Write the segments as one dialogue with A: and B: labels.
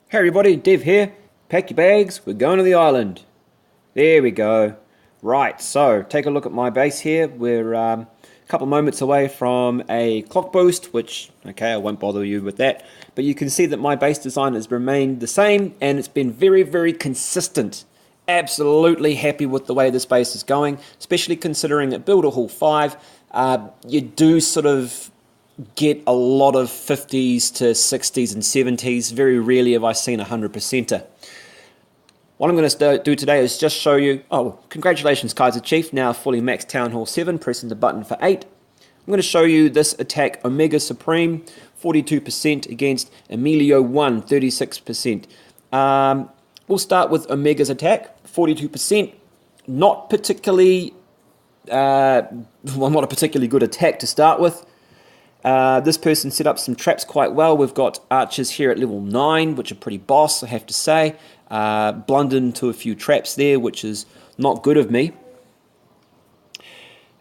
A: Hey everybody, Dev here. Pack your bags, we're going to the island. There we go. Right, so take a look at my base here. We're a couple of moments away from a clock boost, which, okay, I won't bother you with that. But you can see that my base design has remained the same and it's been very, very consistent. Absolutely happy with the way this base is going, especially considering at Builder Hall 5, you do sort of get a lot of 50s to 60s and 70s. Very rarely have I seen a 100%er. What I'm going to do today is just show you, oh, congratulations Kaiser Chief, now fully maxed Town Hall 7, pressing the button for 8. I'm going to show you this attack Omega Supreme, 42% against Emilio 1, 36%. We'll start with Omega's attack, 42%. Not particularly, not a particularly good attack to start with. This person set up some traps quite well. We've got archers here at level 9, which are pretty boss, I have to say. Blundered into a few traps there, which is not good of me.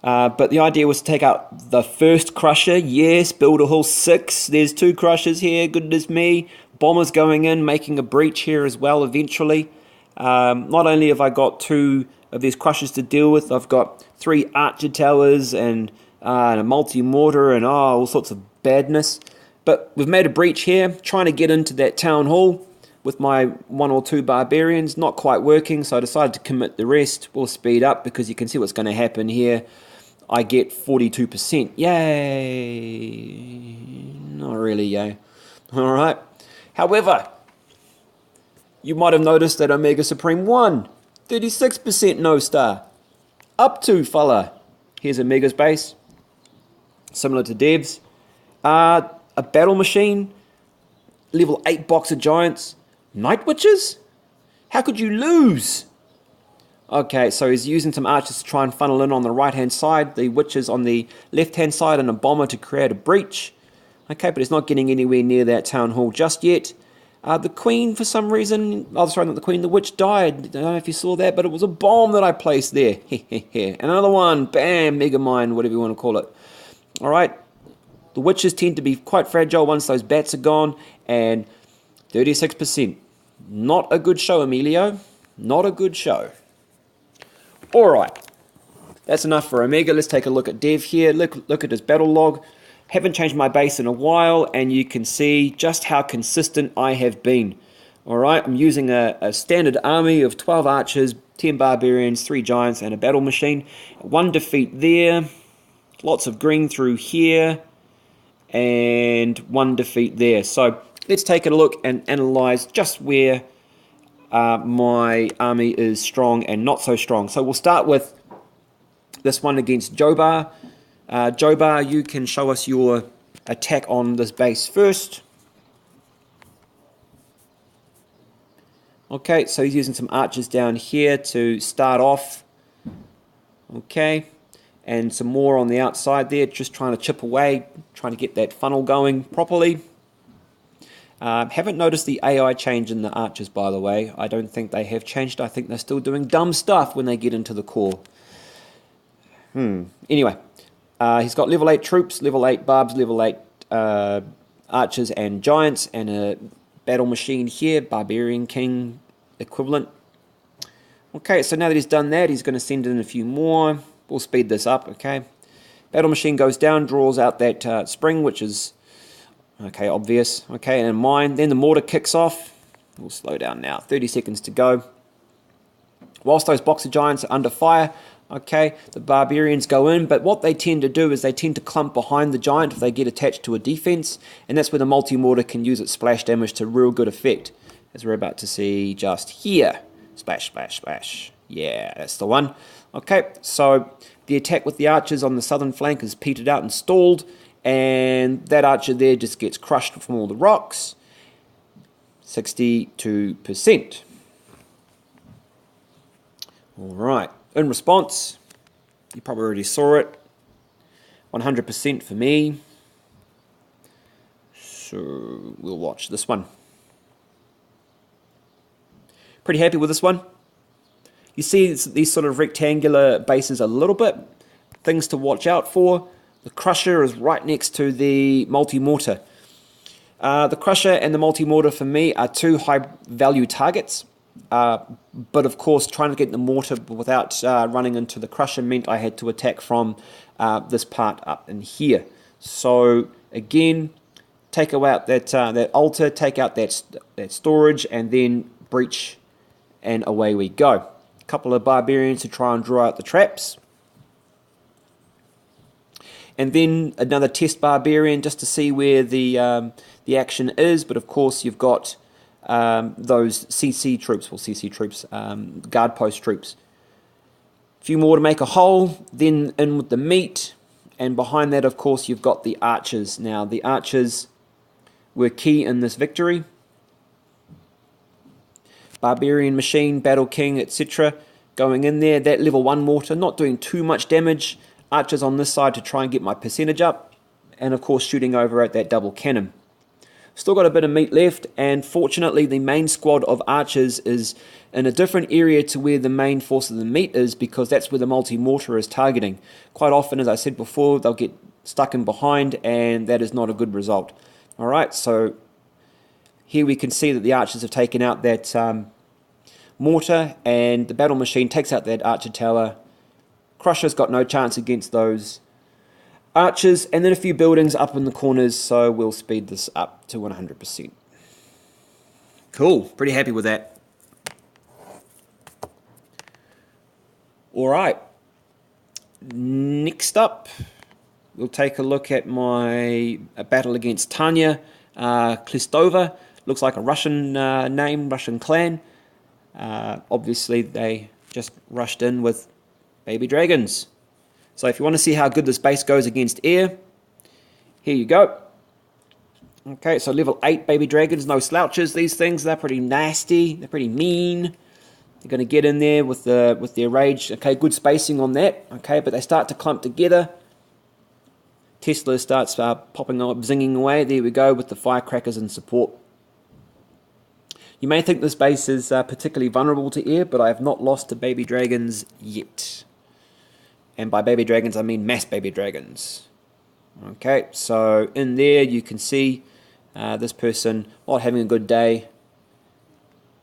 A: But the idea was to take out the first crusher. Yes, Builder Hall 6. There's 2 crushers here, goodness me. Bombers going in, making a breach here as well eventually. Not only have I got 2 of these crushers to deal with, I've got 3 archer towers and a multi-mortar and all sorts of badness. But we've made a breach here, trying to get into that town hall with my 1 or 2 barbarians. Not quite working, so I decided to commit the rest. We'll speed up because you can see what's going to happen here. I get 42%. Yay! Not really, yay. Alright. However, you might have noticed that Omega Supreme won. 36% no star. Up to, fella. Here's Omega's base. Similar to Dev's. A battle machine. Level 8 boxer giants. Night witches? How could you lose? Okay, so he's using some archers to try and funnel in on the right hand side. The witches on the left hand side and a bomber to create a breach. Okay, but he's not getting anywhere near that town hall just yet. The queen, for some reason, sorry, not the queen, the witch died. I don't know if you saw that, but it was a bomb that I placed there. Another one, bam, mega mine, whatever you want to call it. Alright, the witches tend to be quite fragile once those bats are gone, and 36%. Not a good show, Emilio. Not a good show. Alright, that's enough for Omega. Let's take a look at Dev here. Look at his battle log. Haven't changed my base in a while, and you can see just how consistent I have been. Alright, I'm using a standard army of 12 archers, 10 barbarians, 3 giants, and a battle machine. 1 defeat there, lots of green through here, and 1 defeat there. So let's take a look and analyze just where my army is strong and not so strong. So we'll start with this one against Jobar. Jobar, you can show us your attack on this base first. Okay, so he's using some archers down here to start off. Okay, and some more on the outside there, just trying to chip away, trying to get that funnel going properly. Haven't noticed the AI change in the archers, by the way. I don't think they have changed. I think they're still doing dumb stuff when they get into the core. Anyway, he's got level 8 troops, level 8 barbs, level 8 archers and giants, and a battle machine here, barbarian king equivalent. Okay, so now that he's done that, he's going to send in a few more. We'll speed this up, okay. Battle machine goes down, draws out that spring, which is, okay, obvious. Okay, and mine. Then the mortar kicks off. We'll slow down now. 30 seconds to go. Whilst those boxer giants are under fire, okay, the barbarians go in, but what they tend to do is they tend to clump behind the giant if they get attached to a defense, and that's where the multi-mortar can use its splash damage to real good effect, as we're about to see just here. Splash, splash, splash. Yeah, that's the one. Okay, so the attack with the archers on the southern flank is petered out and stalled, and that archer there just gets crushed from all the rocks. 62%. Alright, in response, you probably already saw it. 100% for me. So we'll watch this one. Pretty happy with this one. You see these sort of rectangular bases a little bit. Things to watch out for. The crusher is right next to the multi-mortar. The Crusher and the Multi-Mortar for me are two high-value targets. But of course, trying to get the mortar without running into the Crusher meant I had to attack from this part up in here. So again, take out that altar, take out that storage, and then breach, and away we go. A couple of barbarians to try and draw out the traps. And then another test barbarian just to see where the action is. But of course, you've got those CC troops, guard post troops. A few more to make a hole, then in with the meat, and behind that, of course, you've got the archers. Now, the archers were key in this victory. Barbarian Machine, Battle King, etc. going in there. That level 1 mortar, not doing too much damage. Archers on this side to try and get my percentage up, and of course shooting over at that double cannon. Still got a bit of meat left, and fortunately the main squad of archers is in a different area to where the main force of the meat is, because that's where the multi-mortar is targeting. Quite often, as I said before, they'll get stuck in behind, and that is not a good result. Alright, so here we can see that the archers have taken out that mortar, and the battle machine takes out that archer tower. Crusher's got no chance against those archers, and then a few buildings up in the corners, so we'll speed this up to 100%. Cool, pretty happy with that. Alright, next up, we'll take a look at my battle against Tanya Klistova. Looks like a Russian name, Russian clan. Obviously, they just rushed in with baby dragons. So if you want to see how good this base goes against air, here you go. Okay, so level 8 baby dragons, no slouches. These things, they're pretty nasty. They're pretty mean. They're going to get in there with their rage. Okay, good spacing on that. Okay, but they start to clump together. Tesla starts popping up, zinging away. There we go with the firecrackers in support. You may think this base is particularly vulnerable to air, but I have not lost to baby dragons yet. And by baby dragons, I mean mass baby dragons. Okay, so in there you can see this person not having a good day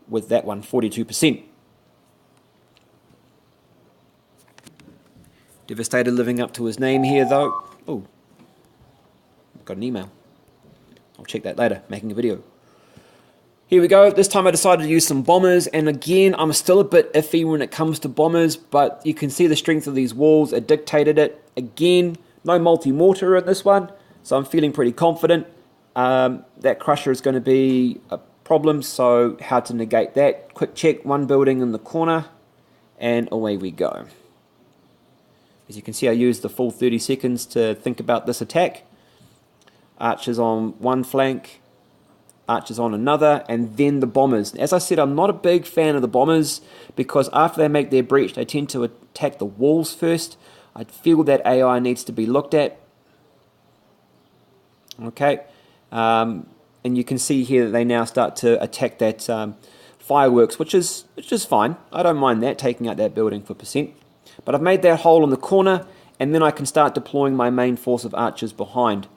A: with that one, 42%. Devastator living up to his name here, though. Oh, got an email. I'll check that later, making a video. Here we go. This time I decided to use some bombers, and again, I'm still a bit iffy when it comes to bombers, but you can see the strength of these walls. It dictated it. Again, no multi-mortar in this one, so I'm feeling pretty confident. That Crusher is going to be a problem, so how to negate that. Quick check, one building in the corner, and away we go. As you can see, I used the full 30 seconds to think about this attack. Archers on one flank, archers on another, and then the bombers. As I said, I'm not a big fan of the bombers because after they make their breach, they tend to attack the walls first. I feel that AI needs to be looked at. Okay, and you can see here that they now start to attack that fireworks, which is fine. I don't mind that, taking out that building for percent. But I've made that hole in the corner, and then I can start deploying my main force of archers behind,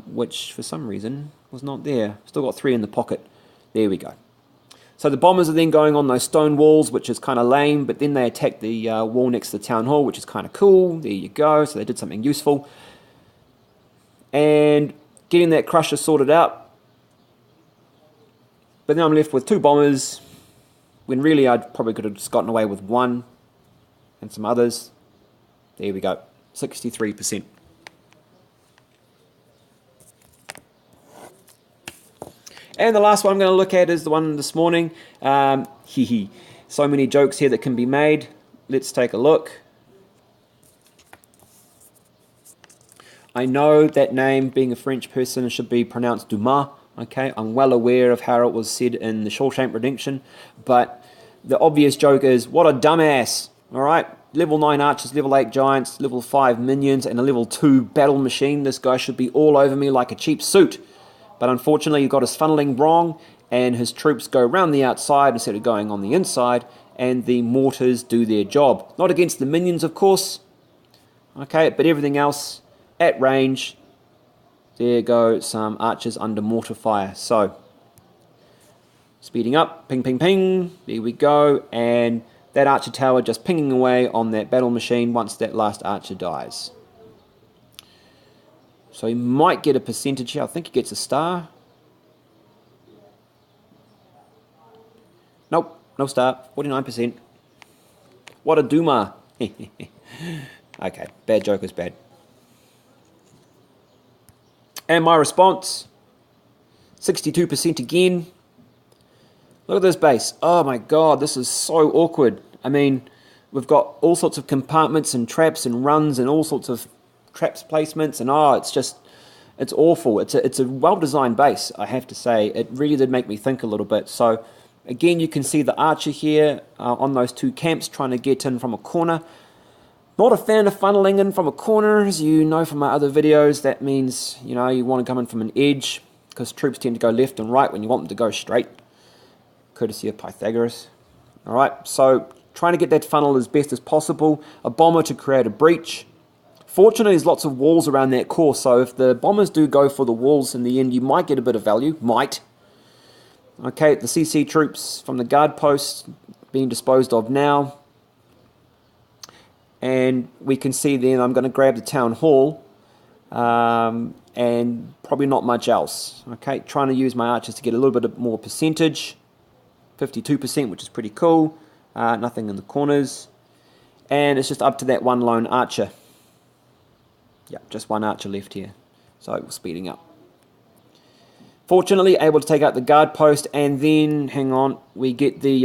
A: which for some reason was not there. Still got 3 in the pocket. There we go. So the bombers are then going on those stone walls, which is kind of lame, but then they attack the wall next to the town hall, which is kind of cool. There you go. So they did something useful. And getting that Crusher sorted out. But then I'm left with 2 bombers, when really I probably could have just gotten away with 1 and some others. There we go. 63%. And the last one I'm going to look at is the one this morning. So many jokes here that can be made. Let's take a look. I know that name, being a French person, should be pronounced Dumas. Okay, I'm well aware of how it was said in The Shawshank Redemption. But the obvious joke is, what a dumbass. Alright, level 9 archers, level 8 giants, level 5 minions, and a level 2 battle machine. This guy should be all over me like a cheap suit. But unfortunately, he got his funneling wrong, and his troops go around the outside instead of going on the inside, and the mortars do their job. Not against the minions, of course, okay, but everything else at range, there go some archers under mortar fire. So, speeding up, ping, ping, ping, there we go, and that archer tower just pinging away on that battle machine once that last archer dies. So he might get a percentage here. I think he gets a star. Nope, no star, 49%. What a doomer. Okay, bad joke is bad. And my response, 62% again. Look at this base. Oh my god, this is so awkward. I mean, we've got all sorts of compartments and traps and runs and all sorts of traps placements, and it's awful. It's a well-designed base, I have to say. It really did make me think a little bit. So again, you can see the archer here on those two camps trying to get in from a corner. Not a fan of funneling in from a corner, as you know from my other videos. That means, you know, you want to come in from an edge, because troops tend to go left and right when you want them to go straight, courtesy of Pythagoras. Alright, so trying to get that funnel as best as possible. A bomber to create a breach. Fortunately, there's lots of walls around that core, so if the bombers do go for the walls in the end, you might get a bit of value. Might. Okay, the CC troops from the guard post being disposed of now. And we can see then I'm going to grab the town hall, and probably not much else. Okay, trying to use my archers to get a little bit more percentage, 52%, which is pretty cool. Nothing in the corners, and it's just up to that one lone archer. Yeah, just one archer left here, so we're speeding up. Fortunately, able to take out the guard post, and then hang on, we get the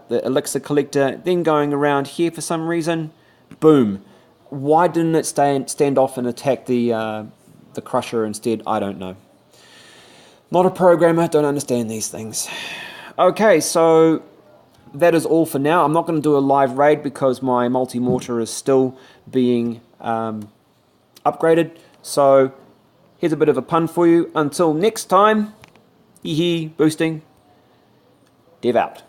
A: elixir collector, then going around here for some reason. Boom. Why didn't it stand off and attack the crusher instead? I don't know. Not a programmer, don't understand these things. Okay, so that is all for now. I'm not going to do a live raid because my multi-mortar is still being upgraded. So here's a bit of a pun for you. Until next time, hee hee, boosting, Dev out.